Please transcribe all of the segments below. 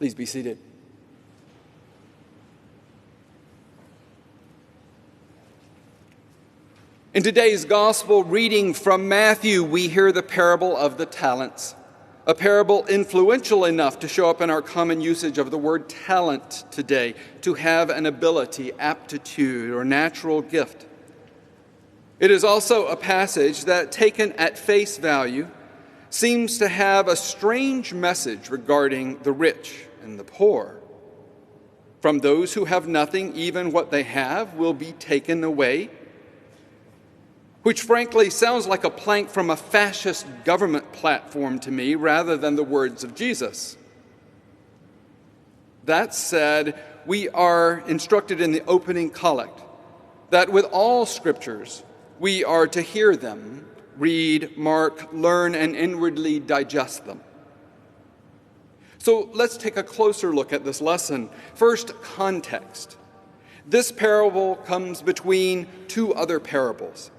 Please be seated. In today's gospel reading from Matthew, we hear the parable of the talents, a parable influential enough to show up in our common usage of the word talent today, to have an ability, aptitude, or natural gift. It is also a passage that, taken at face value, seems to have a strange message regarding the rich and the poor. From those who have nothing, even what they have will be taken away, which frankly sounds like a plank from a fascist government platform to me rather than the words of Jesus. That said, we are instructed in the opening collect that with all scriptures, we are to hear them, read, mark, learn, and inwardly digest them. So let's take a closer look at this lesson. First, context. This parable comes between two other parables.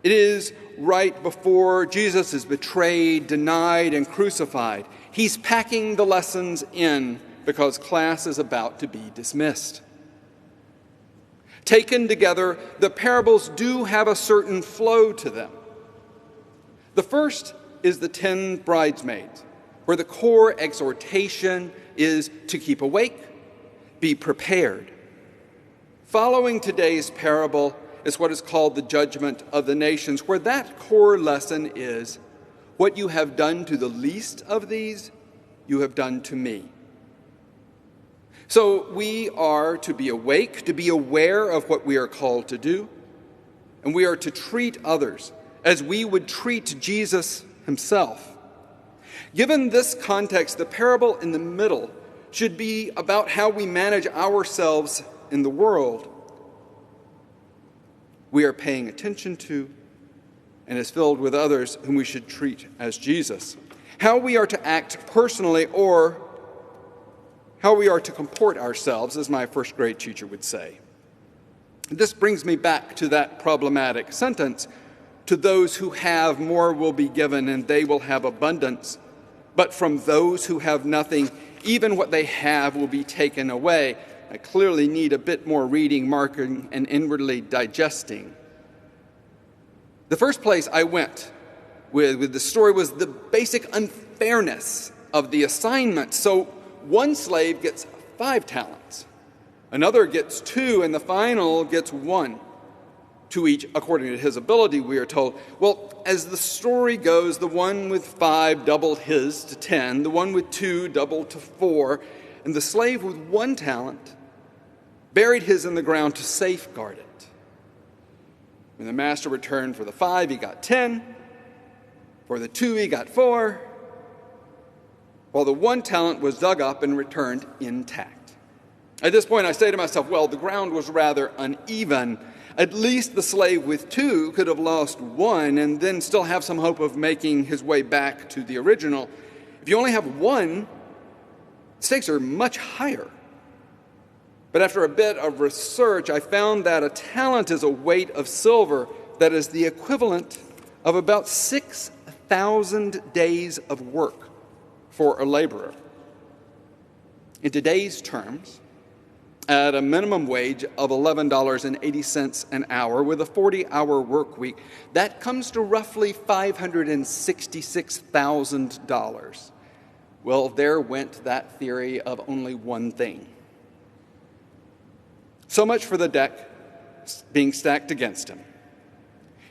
It is right before Jesus is betrayed, denied, and crucified. He's packing the lessons in because class is about to be dismissed. Taken together, the parables do have a certain flow to them. The first is the 10 bridesmaids, where the core exhortation is to keep awake, be prepared. Following today's parable is what is called the judgment of the nations, where that core lesson is, what you have done to the least of these, you have done to me. So we are to be awake, to be aware of what we are called to do, and we are to treat others as we would treat Jesus himself. Given this context, the parable in the middle should be about how we manage ourselves in the world we are paying attention to, and is filled with others whom we should treat as Jesus. How we are to act personally, or how we are to comport ourselves, as my first grade teacher would say. This brings me back to that problematic sentence, to those who have, more will be given, and they will have abundance. But from those who have nothing, even what they have will be taken away. I clearly need a bit more reading, marking, and inwardly digesting. The first place I went with the story was the basic unfairness of the assignment. So one slave gets 5 talents, another gets 2, and the final gets 1. To each according to his ability, we are told. Well, as the story goes, the one with 5 doubled his to 10, the one with 2 doubled to 4, and the slave with 1 talent buried his in the ground to safeguard it. When the master returned for the 5, he got 10. For the 2, he got 4. While the 1 talent was dug up and returned intact. At this point, I say to myself, well, the ground was rather uneven. At least the slave with 2 could have lost 1 and then still have some hope of making his way back to the original. If you only have 1, stakes are much higher. But after a bit of research, I found that a talent is a weight of silver that is the equivalent of about 6,000 days of work for a laborer. In today's terms, at a minimum wage of $11.80 an hour with a 40-hour work week, that comes to roughly $566,000. Well, there went that theory of only one thing. So much for the deck being stacked against him.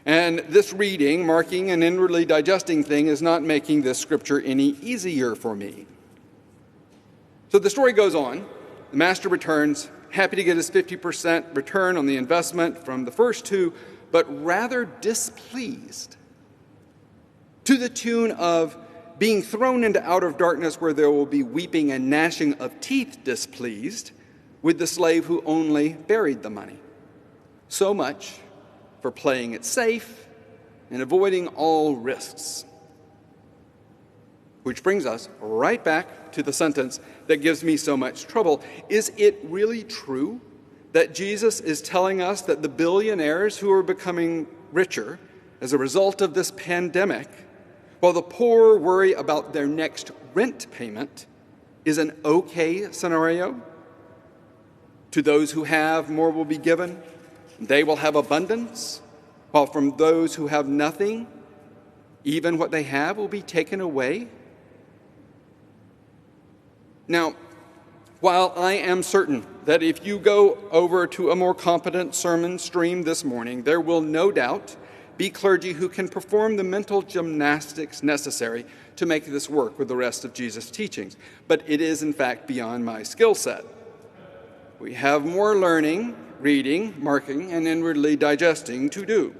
And this reading, marking, and inwardly digesting thing is not making this scripture any easier for me. So the story goes on. The master returns, happy to get his 50% return on the investment from the first 2, but rather displeased, to the tune of being thrown into outer darkness where there will be weeping and gnashing of teeth, displeased with the slave who only buried the money. So much for playing it safe and avoiding all risks. Which brings us right back to the sentence that gives me so much trouble. Is it really true that Jesus is telling us that the billionaires who are becoming richer as a result of this pandemic, while the poor worry about their next rent payment, is an okay scenario. To those who have, more will be given. They will have abundance, while from those who have nothing, even what they have will be taken away. Now, while I am certain that if you go over to a more competent sermon stream this morning, there will no doubt be clergy who can perform the mental gymnastics necessary to make this work with the rest of Jesus' teachings. But it is, in fact, beyond my skill set. We have more learning, reading, marking, and inwardly digesting to do.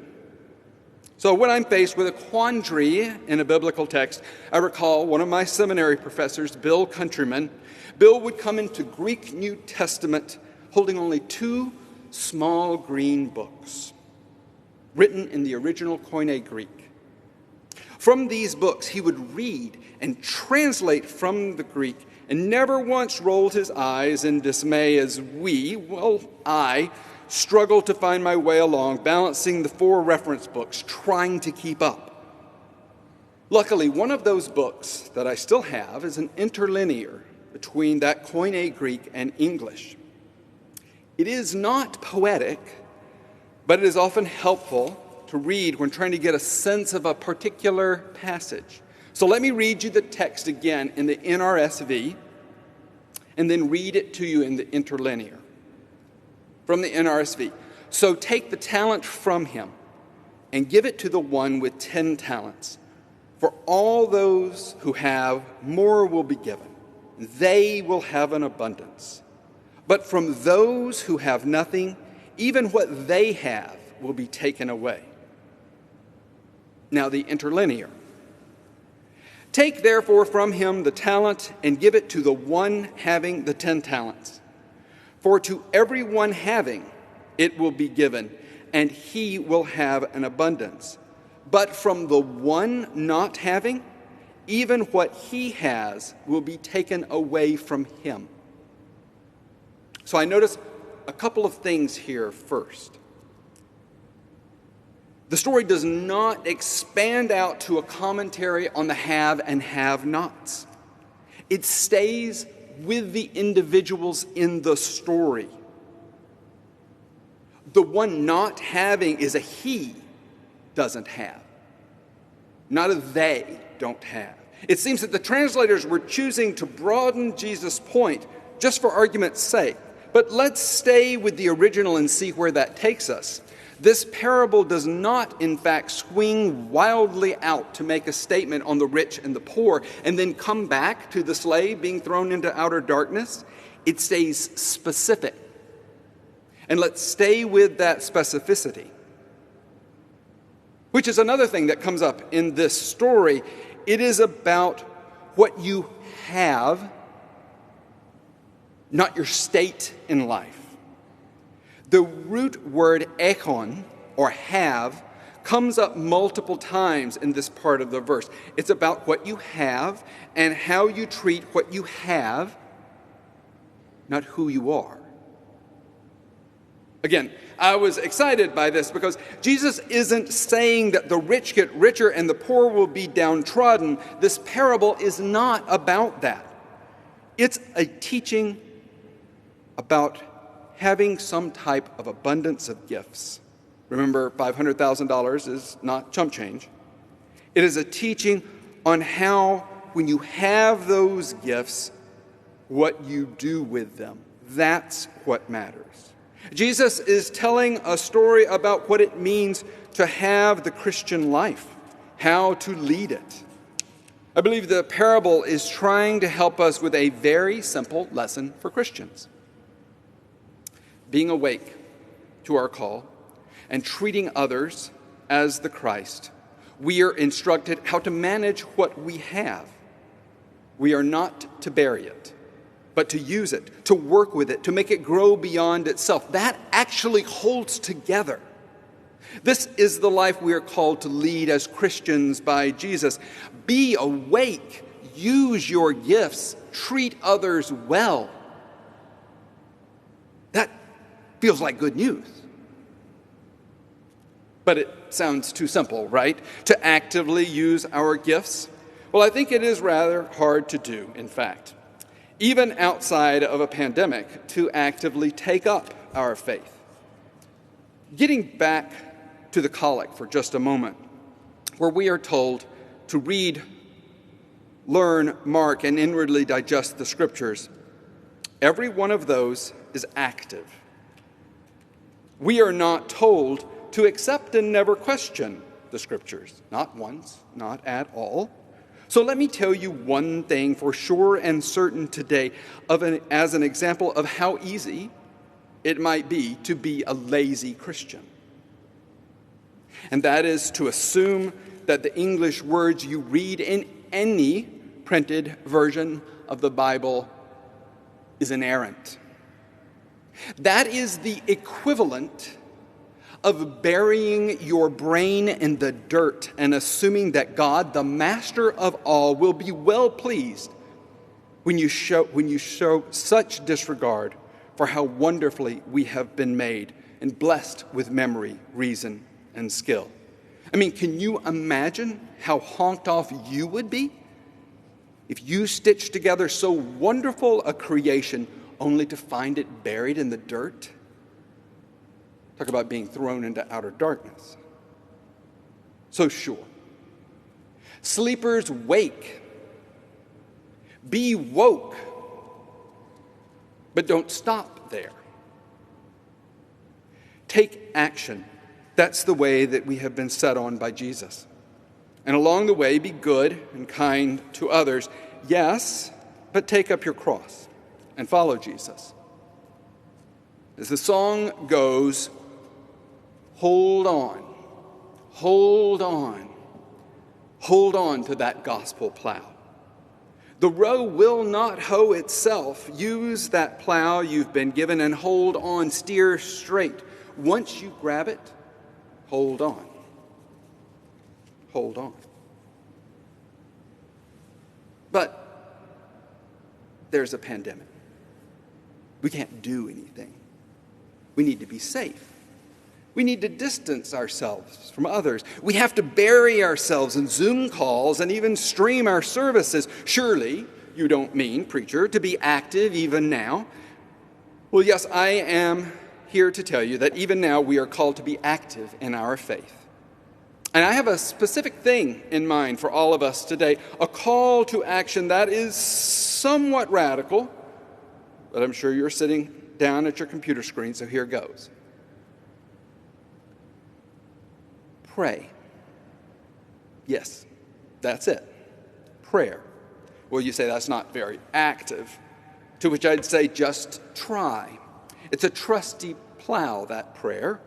So when I'm faced with a quandary in a biblical text, I recall one of my seminary professors, Bill Countryman. Bill would come into Greek New Testament holding only 2 small green books, written in the original Koine Greek. From these books, he would read and translate from the Greek and never once rolled his eyes in dismay as I struggled to find my way along, balancing the 4 reference books, trying to keep up. Luckily, one of those books that I still have is an interlinear between that Koine Greek and English. It is not poetic, but it is often helpful to read when trying to get a sense of a particular passage. So let me read you the text again in the NRSV, and then read it to you in the interlinear. From the NRSV. So take the talent from him and give it to the one with 10 talents. For all those who have, more will be given. They will have an abundance. But from those who have nothing, even what they have will be taken away. Now the interlinear. Take therefore from him the talent and give it to the one having the 10 talents. For to everyone having it will be given, and he will have an abundance. But from the one not having, even what he has will be taken away from him. So I notice a couple of things here first. The story does not expand out to a commentary on the have and have-nots. It stays with the individuals in the story. The one not having is a he doesn't have, not a they don't have. It seems that the translators were choosing to broaden Jesus' point just for argument's sake. But let's stay with the original and see where that takes us. This parable does not, in fact, swing wildly out to make a statement on the rich and the poor and then come back to the slave being thrown into outer darkness. It stays specific. And let's stay with that specificity, which is another thing that comes up in this story. It is about what you have, not your state in life. The root word echon, or have, comes up multiple times in this part of the verse. It's about what you have and how you treat what you have, not who you are. Again, I was excited by this because Jesus isn't saying that the rich get richer and the poor will be downtrodden. This parable is not about that. It's a teaching about having some type of abundance of gifts. Remember, $500,000 is not chump change. It is a teaching on how, when you have those gifts, what you do with them. That's what matters. Jesus is telling a story about what it means to have the Christian life, how to lead it. I believe the parable is trying to help us with a very simple lesson for Christians. Being awake to our call and treating others as the Christ, we are instructed how to manage what we have. We are not to bury it, but to use it, to work with it, to make it grow beyond itself. That actually holds together. This is the life we are called to lead as Christians by Jesus. Be awake, use your gifts, treat others well. That feels like good news. But it sounds too simple, right? To actively use our gifts? Well, I think it is rather hard to do, in fact. even outside of a pandemic, to actively take up our faith. Getting back to the collect for just a moment, where we are told to read, learn, mark, and inwardly digest the Scriptures, every one of those is active. We are not told to accept and never question the Scriptures, not once, not at all. So let me tell you one thing for sure and certain today as an example of how easy it might be to be a lazy Christian. And that is to assume that the English words you read in any printed version of the Bible is inerrant. That is the equivalent of burying your brain in the dirt and assuming that God, the master of all, will be well pleased when you show such disregard for how wonderfully we have been made and blessed with memory, reason, and skill. I mean, can you imagine how honked off you would be if you stitched together so wonderful a creation only to find it buried in the dirt? Talk about being thrown into outer darkness. So sure. Sleepers wake. Be woke. But don't stop there. Take action. That's the way that we have been set on by Jesus. And along the way, be good and kind to others. Yes, but take up your cross and follow Jesus. As the song goes, hold on, hold on, hold on to that gospel plow. The row will not hoe itself. Use that plow you've been given and hold on, steer straight. Once you grab it, hold on. Hold on. But there's a pandemic. We can't do anything. We need to be safe. We need to distance ourselves from others. We have to bury ourselves in Zoom calls and even stream our services. Surely you don't mean, preacher, to be active even now. Well, yes, I am here to tell you that even now we are called to be active in our faith. And I have a specific thing in mind for all of us today, a call to action that is somewhat radical, but I'm sure you're sitting down at your computer screen, so here goes. Pray. Yes, that's it. Prayer. Well, you say that's not very active, to which I'd say just try. It's a trusty plow, that prayer,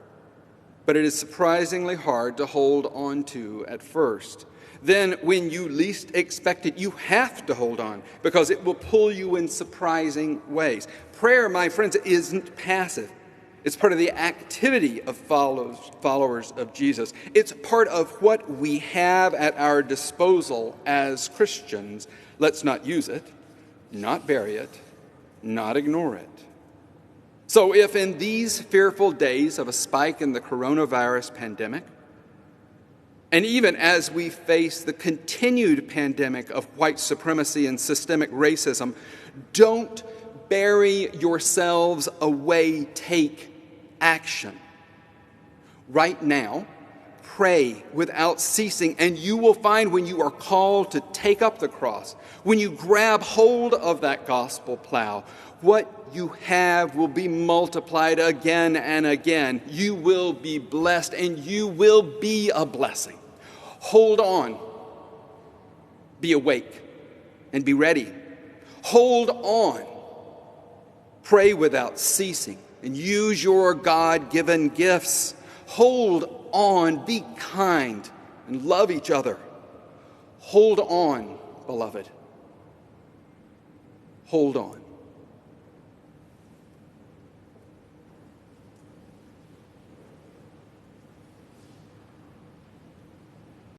but it is surprisingly hard to hold on to at first. Then, when you least expect it, you have to hold on because it will pull you in surprising ways. Prayer, my friends, isn't passive. It's part of the activity of followers of Jesus. It's part of what we have at our disposal as Christians. Let's not use it, not bury it, not ignore it. So if in these fearful days of a spike in the coronavirus pandemic, and even as we face the continued pandemic of white supremacy and systemic racism, don't bury yourselves away. Take action. Right now, pray without ceasing, and you will find when you are called to take up the cross, when you grab hold of that gospel plow, what you have will be multiplied again and again. You will be blessed, and you will be a blessing. Hold on. Be awake and be ready. Hold on. Pray without ceasing and use your God-given gifts. Hold on. Be kind and love each other. Hold on, beloved. Hold on.